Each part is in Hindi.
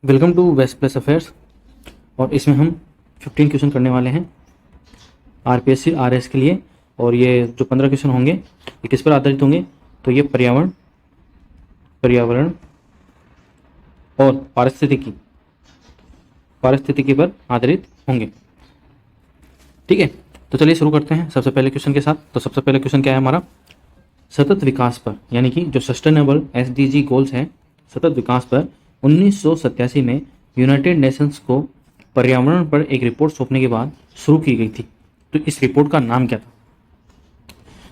Welcome to west plus affairs. और इसमें हम 15 क्वेश्चन करने वाले हैं आरपीएससी आरएस के लिए। और ये जो 15 क्वेश्चन होंगे ये किस पर आधारित होंगे? तो ये पर्यावरण और पारिस्थितिकी पर आधारित होंगे। ठीक है, तो चलिए शुरू करते हैं सबसे पहले क्वेश्चन के साथ। तो सबसे पहले क्वेश्चन क्या है हमारा? सतत विकास पर, यानी कि जो सस्टेनेबल एसडीजी गोल्स हैं, सतत विकास पर 1987 में यूनाइटेड नेशंस को पर्यावरण पर एक रिपोर्ट सौंपने के बाद शुरू की गई थी। तो इस रिपोर्ट का नाम क्या था?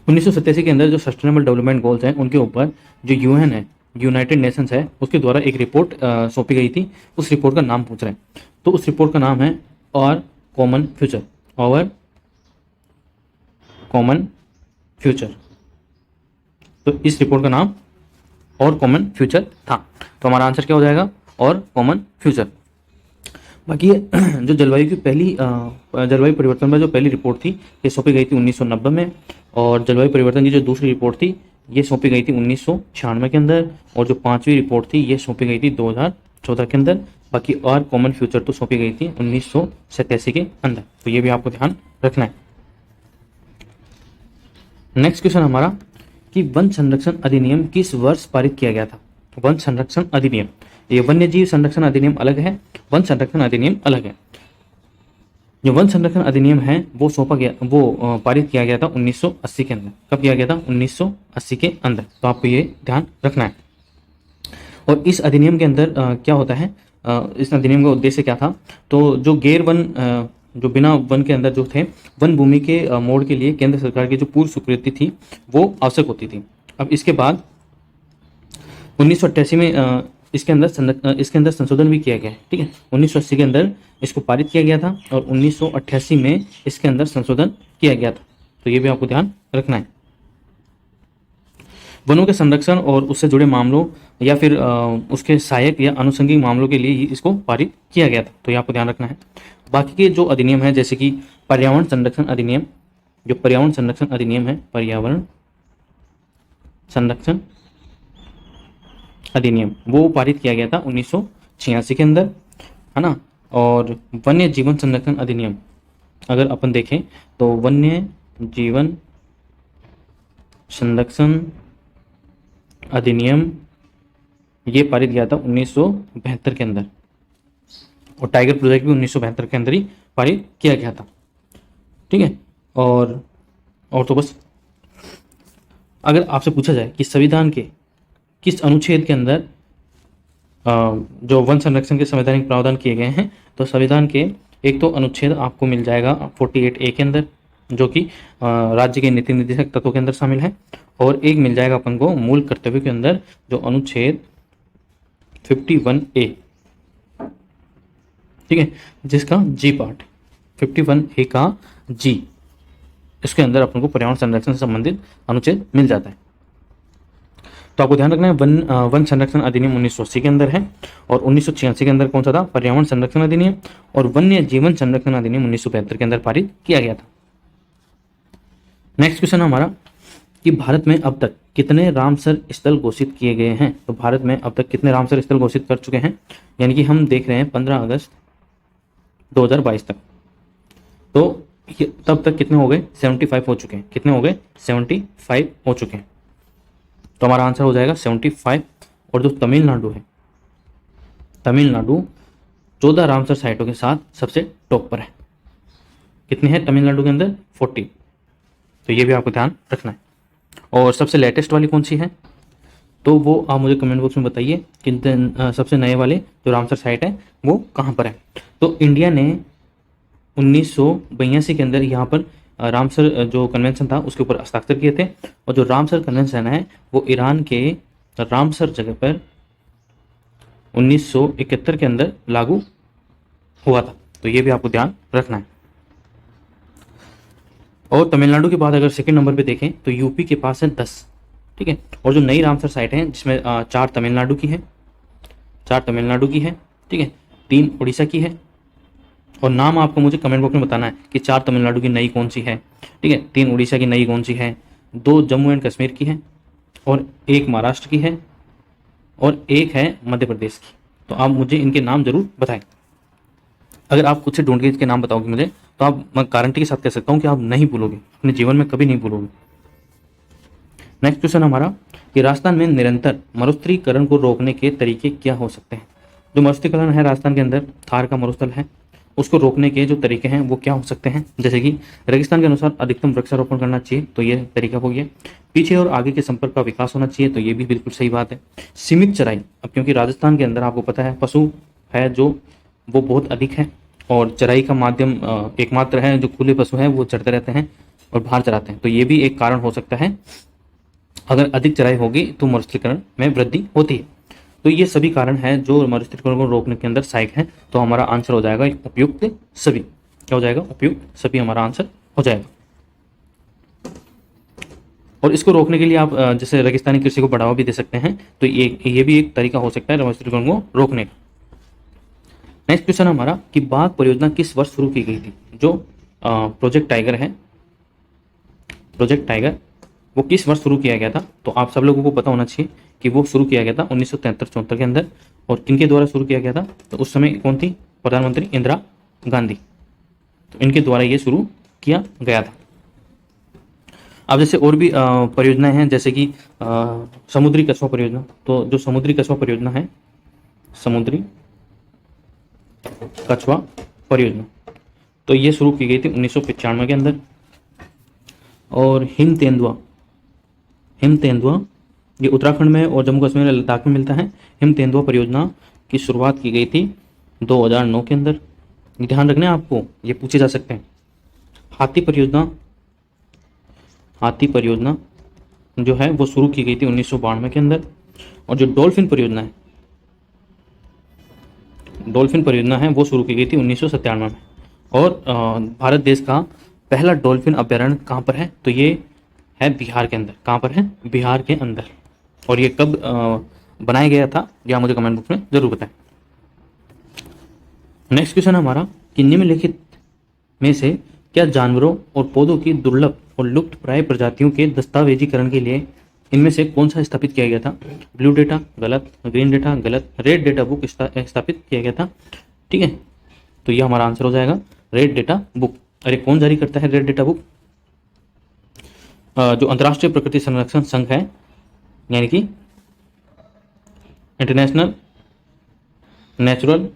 1987 के अंदर जो सस्टेनेबल डेवलपमेंट गोल्स हैं उनके ऊपर जो यूएन है, यूनाइटेड नेशंस है, उसके द्वारा एक रिपोर्ट सौंपी गई थी। उस रिपोर्ट का नाम पूछ रहे हैं। तो उस रिपोर्ट का नाम है और कॉमन फ्यूचर। तो इस रिपोर्ट का नाम और कॉमन फ्यूचर था। तो हमारा आंसर क्या हो जाएगा? और कॉमन फ्यूचर। बाकी जो जलवायु परिवर्तन पर जो पहली रिपोर्ट थी ये सौंपी गई थी 1990 में। और जलवायु परिवर्तन की जो दूसरी रिपोर्ट थी ये सौंपी गई थी 1996 के अंदर। और जो पांचवी रिपोर्ट थी ये सौंपी गई थी 2014 के अंदर। बाकी और कॉमन फ्यूचर तो सौंपी गई थी 1987 के अंदर। तो ये भी आपको ध्यान रखना है। नेक्स्ट क्वेश्चन हमारा कि वन संरक्षण अधिनियम किस वर्ष पारित किया गया था? वन संरक्षण अधिनियम, ये वन्य जीव संरक्षण अधिनियम अलग है, वन संरक्षण अधिनियम अलग है। जो वन संरक्षण अधिनियम है वो पारित किया गया था 1980 के अंदर। कब किया गया था? 1980 के अंदर। तो आपको ये ध्यान रखना है। और इस अधिनियम के अंदर क्या होता है? इस अधिनियम का उद्देश्य क्या था? तो जो गैर वन जो बिना वन के अंदर जो थे वन भूमि के मोड़ के लिए केंद्र सरकार की जो पूर्व स्वीकृति थी वो आवश्यक होती थी। अब इसके बाद 1988 में इसके अंदर संशोधन भी किया गया है। ठीक है, 1980 के अंदर इसको पारित किया गया था और 1988 में इसके अंदर संशोधन किया गया था। तो ये भी आपको ध्यान रखना है। वनों के संरक्षण और उससे जुड़े मामलों या फिर उसके सहायक या आनुषंगिक मामलों के लिए इसको पारित किया गया था। तो ये आपको ध्यान रखना है। बाकी के जो अधिनियम है जैसे कि पर्यावरण संरक्षण अधिनियम, जो पर्यावरण संरक्षण अधिनियम है, पर्यावरण संरक्षण अधिनियम वो पारित किया गया था 1986 के अंदर, है ना। और वन्य जीवन संरक्षण अधिनियम अगर अपन देखें तो वन्य जीवन संरक्षण अधिनियम ये पारित किया था 1972 के अंदर। और टाइगर प्रोजेक्ट भी 1972 के अंदर ही पारित किया गया था। ठीक है, और तो बस अगर आपसे पूछा जाए कि संविधान के किस अनुच्छेद के अंदर जो वन संरक्षण के संवैधानिक प्रावधान किए गए हैं, तो संविधान के एक तो अनुच्छेद आपको मिल जाएगा 48A के अंदर जो कि राज्य के नीति निर्देशक तत्वों के अंदर शामिल है। और एक मिल जाएगा अपन को मूल कर्तव्य के अंदर जो अनुच्छेद 51A, ठीक है, जिसका जी पार्ट 51A का जी, इसके अंदर अपन को पर्यावरण संरक्षण से संबंधित अनुच्छेद मिल जाता है। तो आपको ध्यान रखना है वन संरक्षण अधिनियम 1980 के अंदर है। और 1986 के अंदर कौन सा था? पर्यावरण संरक्षण अधिनियम। और वन्य जीवन संरक्षण अधिनियम 1972 के अंदर पारित किया गया था। नेक्स्ट क्वेश्चन हमारा कि भारत में अब तक कितने रामसर स्थल घोषित किए गए हैं? तो भारत में अब तक कितने रामसर स्थल घोषित कर चुके हैं? यानी कि हम देख रहे हैं 15 अगस्त 2022 तक। तो तब तक कितने हो गए? 75 हो चुके हैं। कितने हो गए? 75 हो चुके हैं। तो हमारा आंसर हो जाएगा 75। और जो तमिलनाडु है, तमिलनाडु 14 रामसर साइटों के साथ सबसे टॉप पर है। कितने हैं तमिलनाडु के अंदर? 40। तो ये भी आपको ध्यान रखना है। और सबसे लेटेस्ट वाली कौन सी है? तो वो आप मुझे कमेंट बॉक्स में बताइए कि सबसे नए वाले जो रामसर साइट है वो कहाँ पर है। तो इंडिया ने 1982 के अंदर यहाँ पर रामसर जो कन्वेंशन था उसके ऊपर हस्ताक्षर किए थे। और जो रामसर कन्वेंशन है वो ईरान के रामसर जगह पर 1971 के अंदर लागू हुआ था। तो ये भी आपको ध्यान रखना है। और तमिलनाडु के बाद अगर सेकंड नंबर पे देखें तो यूपी के पास है 10। ठीक है, और जो नई रामसर साइट है जिसमें 4 तमिलनाडु की है, 4 तमिलनाडु की है, ठीक है, 3 उड़ीसा की है। और नाम आपको मुझे कमेंट बॉक्स में बताना है कि 4 तमिलनाडु की नई कौन सी है, ठीक है, 3 उड़ीसा की नई कौन सी है, 2 जम्मू एंड कश्मीर की है और 1 महाराष्ट्र की है और 1 है मध्य प्रदेश की। तो आप मुझे इनके नाम जरूर बताएं। अगर आप खुद से ढूंढ के इसके नाम बताओगे मुझे, तो आप, मैं गारंटी के साथ कह सकता हूँ कि आप नहीं भूलोगे, अपने जीवन में कभी नहीं भूलोगे। नेक्स्ट क्वेश्चन हमारा कि राजस्थान में निरंतर मरुस्थलीकरण को रोकने के तरीके क्या हो सकते हैं। जो मरुस्थलीकरण है राजस्थान के अंदर, थार का मरुस्थल है, उसको रोकने के जो तरीके हैं वो क्या हो सकते हैं। जैसे कि रेगिस्तान के अनुसार अधिकतम वृक्षारोपण करना चाहिए, तो ये तरीका हो गया। पीछे और आगे के संपर्क का विकास होना चाहिए, तो ये भी बिल्कुल सही बात है। सीमित चराई, अब क्योंकि राजस्थान के अंदर आपको पता है पशु है जो वो बहुत अधिक है, और चराई का माध्यम एकमात्र है, जो खुले पशु हैं वो चरते रहते हैं और बाहर चराते हैं, तो ये भी एक कारण हो सकता है। अगर अधिक चराई होगी तो मरुस्थलीकरण में वृद्धि होती है। तो ये सभी कारण हैं जो मरुस्थलीकरण को रोकने के अंदर सहायक हैं। तो हमारा आंसर हो जाएगा उपयुक्त सभी। क्या हो जाएगा? उपयुक्त सभी हमारा आंसर हो जाएगा। और इसको रोकने के लिए आप जैसे रेगिस्तानी कृषि को बढ़ावा भी दे सकते हैं, तो ये भी एक तरीका हो सकता है मरुस्थलीकरण को रोकने का। नेक्स्ट क्वेश्चन हमारा कि बाघ परियोजना किस वर्ष शुरू की गई थी। जो प्रोजेक्ट टाइगर है, प्रोजेक्ट टाइगर वो किस वर्ष शुरू किया गया था, तो आप सब लोगों को पता होना चाहिए कि वो शुरू किया गया था 1973-74 के अंदर। और किनके द्वारा शुरू किया गया था, तो उस समय कौन थी? प्रधानमंत्री इंदिरा गांधी। तो इनके द्वारा ये शुरू किया गया था। अब जैसे और भी परियोजनाएं हैं, जैसे कि समुद्री कछुआ परियोजना। तो जो समुद्री कछुआ परियोजना है, समुद्री कछुआ परियोजना, तो ये शुरू की गई थी 1995 के अंदर। और हिम तेंदुआ, हिम तेंदुआ ये उत्तराखंड में और जम्मू कश्मीर और लद्दाख में मिलता है। हिम तेंदुआ परियोजना की शुरुआत की गई थी 2009 के अंदर। ध्यान रखना है आपको, ये पूछे जा सकते हैं। हाथी परियोजना, हाथी परियोजना जो है वो शुरू की गई थी 1992 के अंदर। और जो डॉल्फिन परियोजना है, डॉल्फिन परियोजना है वो शुरू की गई थी 1997 में। और भारत देश का पहला डॉल्फिन अभ्यारण्य कहाँ पर है, तो ये है बिहार के अंदर। कहाँ पर है? बिहार के अंदर। और ये कब बनाया गया था, या मुझे कमेंट बॉक्स में जरूर बताएं। नेक्स्ट क्वेश्चन हमारा कि निम्नलिखित में से क्या जानवरों और पौधों की दुर्लभ और लुप्त प्राय प्रजातियों के दस्तावेजीकरण के लिए इनमें से कौन सा स्थापित किया गया था। ब्लू डेटा गलत, ग्रीन डेटा गलत, रेड डेटा बुक स्थापित किया गया था। ठीक है, तो ये हमारा आंसर हो जाएगा रेड डेटा बुक। अरे कौन जारी करता है रेड डेटा बुक? जो अंतर्राष्ट्रीय प्रकृति संरक्षण संघ है, यानी कि इंटरनेशनल नेचुरल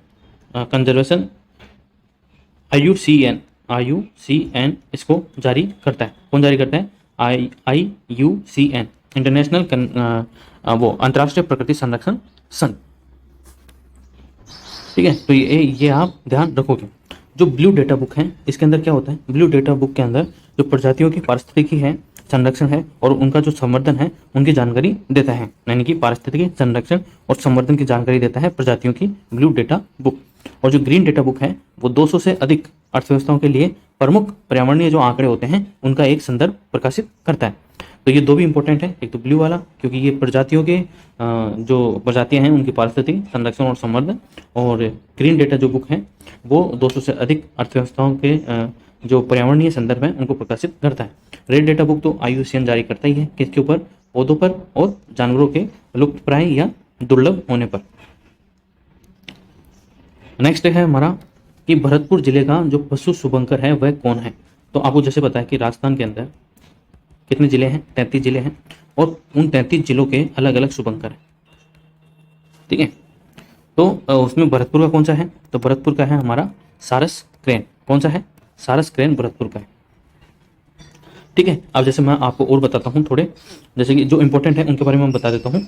कंजर्वेशन, IUCN इसको जारी करता है। कौन जारी करता है? IUCN, इंटरनेशनल वो अंतर्राष्ट्रीय प्रकृति संरक्षण संघ। ठीक है, तो ये आप ध्यान रखोगे। जो ब्लू डेटा बुक है इसके अंदर क्या होता है? ब्लू डेटा बुक के अंदर जो प्रजातियों की पारिस्थितिकी है, संरक्षण है और उनका जो संवर्धन है उनकी जानकारी देता है, यानी कि पारिस्थितिकी, संरक्षण और संवर्धन की जानकारी देता है प्रजातियों की ब्लू डेटा बुक। और जो ग्रीन डेटा बुक है वो 200 से अधिक अर्थव्यवस्थाओं के लिए प्रमुख पर्यावरणीय जो आंकड़े होते हैं उनका एक संदर्भ प्रकाशित करता है। तो ये दो भी इंपॉर्टेंट है, एक तो ब्लू वाला क्योंकि ये प्रजातियों के जो प्रजातियां हैं उनकी पारिस्थितिकी, संरक्षण और संवर्धन, और ग्रीन डेटा जो बुक है वो 200 से अधिक अर्थव्यवस्थाओं के जो पर्यावरणीय संदर्भ है उनको प्रकाशित करता है। रेड डेटा बुक तो IUCN जारी करता ही है, किसके ऊपर? पौधों पर और जानवरों के लुप्त प्राय या दुर्लभ होने पर। नेक्स्ट है हमारा कि भरतपुर जिले का जो पशु शुभंकर है वह कौन है। तो आपको जैसे पता है कि राजस्थान के अंदर कितने जिले हैं? 33 जिले हैं, और उन 33 जिलों के अलग अलग शुभंकर हैं। ठीक है, तो उसमें भरतपुर का कौन सा है? तो भरतपुर का है हमारा सारस क्रेन। कौन सा है? सारस क्रेन भरतपुर का है। ठीक है, अब जैसे मैं आपको और बताता हूँ थोड़े, जैसे कि जो इंपॉर्टेंट है उनके बारे में मैं बता देता हूँ।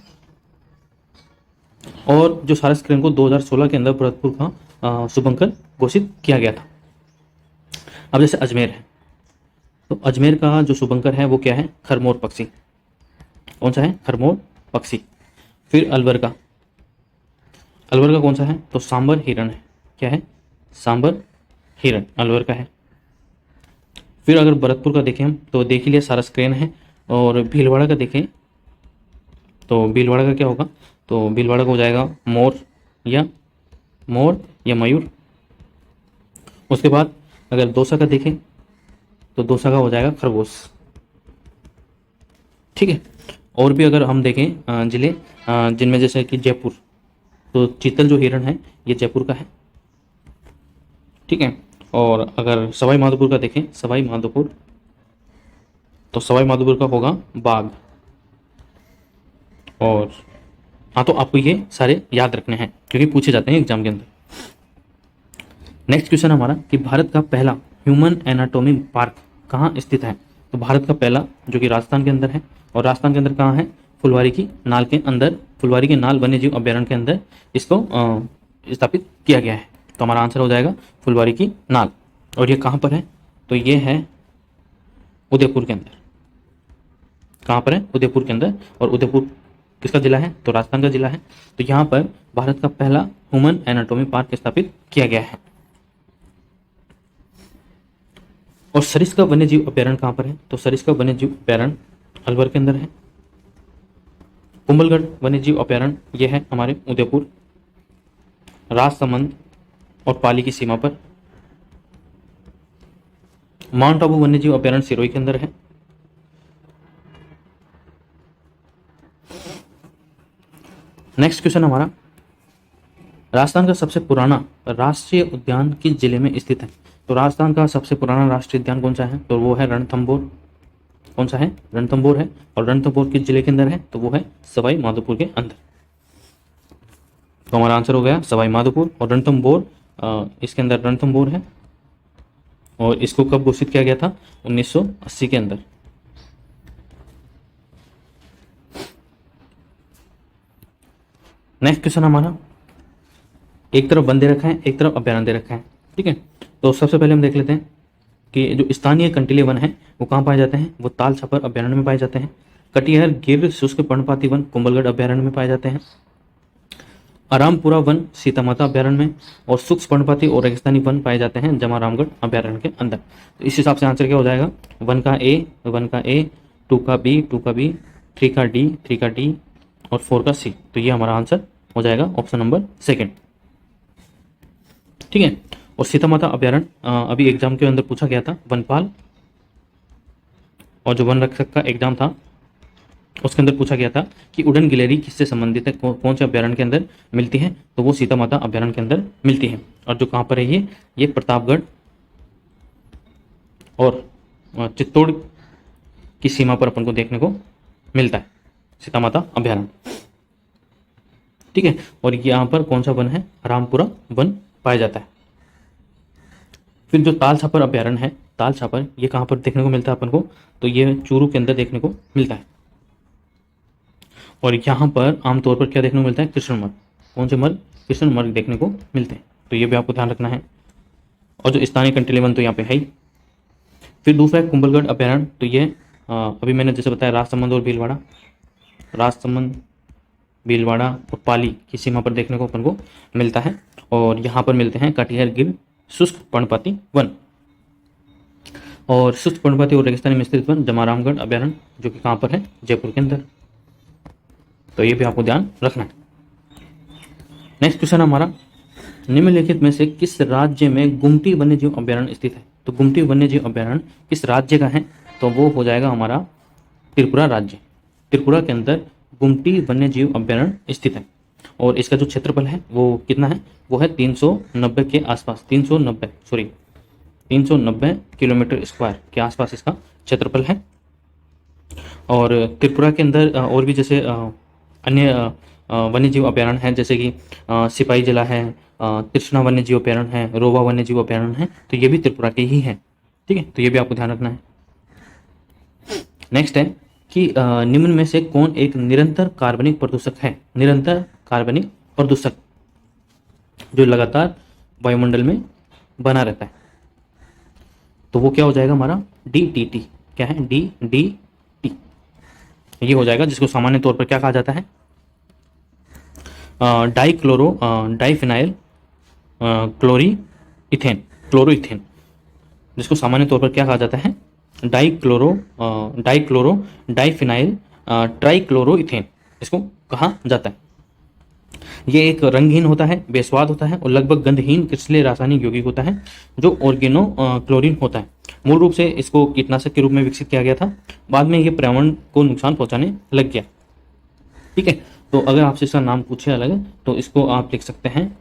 और जो सारस क्रेन को 2016 के अंदर भरतपुर का शुभंकर घोषित किया गया था। अब जैसे अजमेर है, तो अजमेर का जो शुभंकर है वो क्या है? खरमोर पक्षी। कौन सा है? खरमोर पक्षी। फिर अलवर का, अलवर का कौन सा है? तो सांबर हिरण है। क्या है? सांबर हिरण अलवर का है। फिर अगर भरतपुर का देखें हम तो देख ही लिया सारस क्रेन है। और भीलवाड़ा का देखें तो भीलवाड़ा का क्या होगा? तो भीलवाड़ा का हो जाएगा मोर या मयूर। उसके बाद अगर दौसा का देखें तो दौसा का हो जाएगा खरगोश। ठीक है, और भी अगर हम देखें जिले जिनमें जैसे कि जयपुर, तो चीतल जो हिरण है ये जयपुर का है, ठीक है। और अगर सवाई माधोपुर का देखें, सवाई माधोपुर, तो सवाई माधोपुर का होगा बाघ। और हाँ, तो आपको ये सारे याद रखने हैं क्योंकि पूछे जाते हैं एग्जाम के अंदर। नेक्स्ट क्वेश्चन हमारा कि भारत का पहला ह्यूमन एनाटॉमी पार्क कहाँ स्थित है। तो भारत का पहला जो कि राजस्थान के अंदर है, और राजस्थान के अंदर कहाँ है, फुलवारी की नाल के अंदर, फुलवारी के नाल वन्य जीव अभ्यारण्य के अंदर इसको स्थापित किया गया है। तो हमारा आंसर हो जाएगा फुलवारी की नाल। और ये कहाँ पर है, तो ये है उदयपुर के अंदर। कहाँ पर है, उदयपुर के अंदर। और उदयपुर किसका जिला है, तो राजस्थान का जिला है। तो यहाँ पर भारत का पहला ह्यूमन एनाटॉमी पार्क स्थापित किया गया है। और सरिस्का वन्य जीव अभ्यारण्य कहाँ पर है, तो सरिस्का वन्य जीव अभ्यारण्य अलवर के अंदर है। कुंभलगढ़ वन्य जीव अभ्यारण्य यह है हमारे उदयपुर, राजसमंद और पाली की सीमा पर। माउंट आबू वन्य जीव अभ्यारण्य सिरोही के अंदर है। नेक्स्ट क्वेश्चन हमारा, राजस्थान का सबसे पुराना राष्ट्रीय उद्यान किस जिले में स्थित है। तो राजस्थान का सबसे पुराना राष्ट्रीय उद्यान कौन सा है, तो वो है रणथंभौर। कौन सा है, रणथंभौर है। और रणथंभौर किस जिले के अंदर है, तो वो है सवाई माधोपुर के अंदर। तो हमारा आंसर हो गया सवाई माधोपुर। और रणथंभौर इसके अंदर रणथंभौर है। और इसको कब घोषित किया गया था, 1980 के अंदर। नेक्स्ट क्वेश्चन हमारा, एक तरफ वन दे रखा है, एक तरफ अभ्यारण्य दे रखा है, ठीक है। तो सबसे पहले हम देख लेते हैं कि जो स्थानीय कंटीले वन है वो कहाँ पाए जाते हैं, वो ताल छापर अभ्यारण्य में पाए जाते हैं। कटिहार गिर शुष्क पर्णपाती वन कुंभलगढ़ अभ्यारण्य में पाए जाते हैं। आरामपुरा वन सीतामाता अभ्यारण्य में। और सूक्ष्म पर्णपाती और रेगिस्तानी वन पाए जाते हैं जमा रामगढ़ अभ्यारण्य के अंदर। तो इस हिसाब से आंसर क्या हो जाएगा, वन का ए, टू का बी, थ्री का डी और फोर का सी। तो ये हमारा आंसर हो जाएगा ऑप्शन नंबर सेकेंड, ठीक है। और सीतामाता अभ्यारण्य अभी एग्जाम के अंदर पूछा गया था, वनपाल और जो वन रक्षक का एग्जाम था उसके अंदर पूछा गया था कि उड़न गिलहरी किससे संबंधित है, कौन से अभ्यारण्य के अंदर मिलती है, तो वो सीतामाता अभ्यारण्य के अंदर मिलती है। और जो कहाँ पर है ये प्रतापगढ़ और चित्तौड़ की सीमा पर अपन को देखने को मिलता है सीतामाता अभ्यारण्य, ठीक है। और यहाँ पर कौन सा वन है, रामपुरा वन पाया जाता है। फिर जो ताल छापर अभ्यारण्य है, ताल छापर ये कहाँ पर देखने को मिलता है अपन को, तो ये चूरू के अंदर देखने को मिलता है। और यहाँ पर आमतौर पर क्या देखने को मिलता है, कृष्ण मृग। कौन से मृग, कृष्ण मृग देखने को मिलते हैं। तो ये भी आपको ध्यान रखना है। और जो स्थानीय कंटीले वन तो यहाँ पे है ही। फिर दूसरा है कुंभलगढ़ अभ्यारण्य। तो ये अभी मैंने जैसे बताया राजसमंद और भीलवाड़ा, राजसमंद, भीलवाड़ा और पाली की सीमा पर देखने को अपन को मिलता है। और यहाँ पर मिलते हैं कटिहार गिर शुष्क पर्णपाती वन और शुष्क पर्णपाती और रेगिस्तानी में स्थित वन जमा रामगढ़ अभ्यारण्य, जो कि कहाँ पर है, जयपुर के अंदर। तो ये भी आपको ध्यान रखना है। नेक्स्ट क्वेश्चन हमारा, निम्नलिखित में से किस राज्य में गुमटी वन्यजीव अभ्यारण्य स्थित है। तो गुमटी वन्यजीव अभ्यारण्य किस राज्य का है, तो वो हो जाएगा हमारा त्रिपुरा राज्य। त्रिपुरा के अंदर गुमटी वन्यजीव अभ्यारण्य स्थित है। और इसका जो क्षेत्रफल है वो कितना है, वो है 390 के आसपास, 390 किलोमीटर स्क्वायर के आसपास इसका क्षेत्रफल है। और त्रिपुरा के अंदर और भी जैसे अन्य वन्यजीव अभ्यारण्य हैं, जैसे कि सिपाही जिला है, कृष्णा वन्यजीव अभ्यारण्य है, रोवा वन्यजीव अभ्यारण्य है। तो ये भी त्रिपुरा के ही हैं, ठीक है। तो ये भी आपको ध्यान रखना है। नेक्स्ट है कि निम्न में से कौन एक निरंतर कार्बनिक प्रदूषक है। निरंतर कार्बनिक प्रदूषक जो लगातार वायुमंडल में बना रहता है, तो वो क्या हो जाएगा हमारा, DDT। क्या है, DDT ये हो जाएगा, जिसको सामान्य तौर पर क्या कहा जाता है, डाइफिनाइल क्लोरोइथेन, जिसको सामान्य तौर पर क्या कहा जाता है, डाइफिनाइल ट्राइक्लोरोइथेन इसको कहा जाता है। ये एक रंगहीन होता है, बेस्वाद होता है और लगभग गंधहीन क्रिस्टलीय रासायनिक यौगिक होता है जो ऑर्गेनो क्लोरीन होता है। मूल रूप से इसको कीटनाशक के रूप में विकसित किया गया था, बाद में ये पर्यावरण को नुकसान पहुंचाने लग गया, ठीक है। तो अगर आपसे इसका नाम पूछे अलग तो इसको आप लिख सकते हैं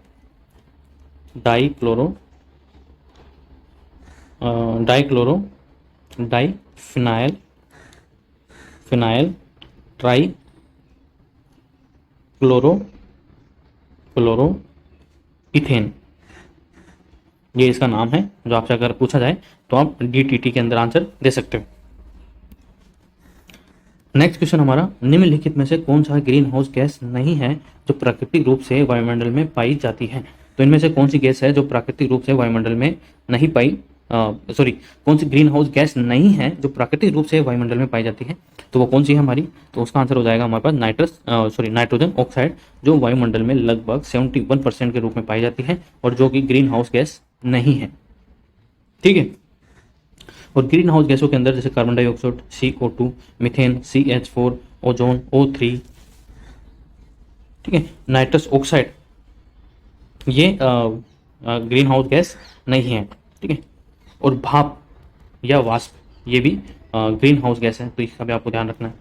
डाइफिनाइल ट्राई क्लोरो इथेन, ये इसका नाम है। जो आपसे अगर पूछा जाए तो आप DTT के अंदर आंसर दे सकते हो। नेक्स्ट क्वेश्चन हमारा, निम्नलिखित में से कौन सा ग्रीन हाउस गैस नहीं है जो प्राकृतिक रूप से वायुमंडल में पाई जाती है? तो इनमें से कौन सी गैस है जो प्राकृतिक रूप से वायुमंडल में नहीं पाई, कौन सी ग्रीन हाउस गैस नहीं है जो प्राकृतिक रूप से वायुमंडल में पाई जाती है? तो वो कौन सी है हमारी? तो उसका आंसर हो जाएगा हमारे पास नाइट्रोजन ऑक्साइड, जो वायुमंडल में लगभग 71% के रूप में पाई जाती है और जो कि ग्रीन हाउस गैस नहीं है। ठीक है। और ग्रीन हाउस गैसों के अंदर जैसे carbon dioxide CO2, methane CH4, ozone O3, ठीक है, नाइट्रस ऑक्साइड, ये ग्रीन हाउस गैस नहीं है। ठीक है। और भाप या वाष्प, ये भी ग्रीन हाउस गैस है, तो इसका भी आपको ध्यान रखना है।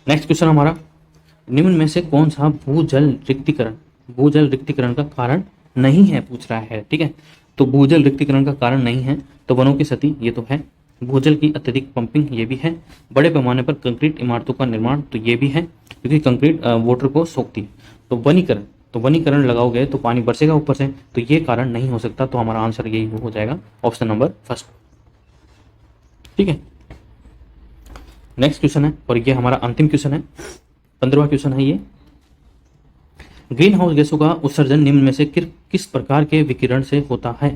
नेक्स्ट क्वेश्चन हमारा, निम्न में से कौन सा भूजल रिक्तीकरण का कारण नहीं है, पूछ रहा है। ठीक है। तो भूजल रिक्तीकरण का कारण नहीं है तो वनों की क्षति, ये तो है। भूजल की अत्यधिक पंपिंग, ये भी है। बड़े पैमाने पर कंक्रीट इमारतों का निर्माण, तो ये भी है, क्योंकि कंक्रीट वाटर को सोखती है। तो वनीकरण लगाओगे तो पानी बरसेगा ऊपर से, तो ये कारण नहीं हो सकता। तो हमारा आंसर यही हो जाएगा, ऑप्शन नंबर फर्स्ट। ठीक है। नेक्स्ट क्वेश्चन है, और ये हमारा अंतिम क्वेश्चन है, 15वां क्वेश्चन है ये। ग्रीन हाउस गैसों का उत्सर्जन निम्न में से किस प्रकार के विकिरण से होता है?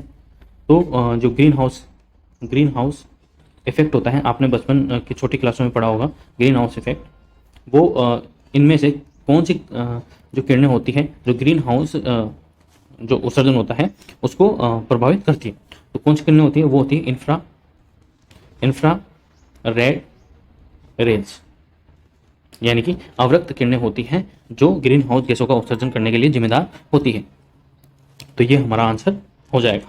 तो जो ग्रीन हाउस इफेक्ट होता है, आपने बचपन की छोटी क्लासों में पढ़ा होगा ग्रीन हाउस इफेक्ट, वो इनमें से कौन सी जो किरणें होती है जो ग्रीन हाउस जो उत्सर्जन होता है उसको प्रभावित करती है? तो कौन सी किरणें होती है? वो होती है इंफ्रा रेड रेज, यानी कि अवरक्त किरणें होती हैं जो ग्रीन हाउस गैसों का उत्सर्जन करने के लिए जिम्मेदार होती है। तो ये हमारा आंसर हो जाएगा।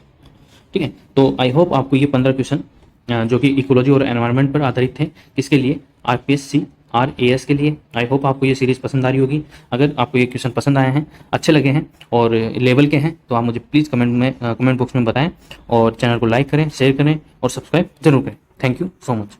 ठीक है। तो आई होप आपको ये 15 क्वेश्चन जो कि इकोलॉजी और एनवायरनमेंट पर आधारित थे, किसके लिए? RPSC RAS के लिए। आई होप आपको ये सीरीज पसंद आ रही होगी। अगर आपको ये क्वेश्चन पसंद आए हैं, अच्छे लगे हैं और लेवल के हैं, तो आप मुझे प्लीज़ कमेंट बॉक्स में बताएं और चैनल को लाइक करें, शेयर करें और सब्सक्राइब जरूर करें। Thank you so much.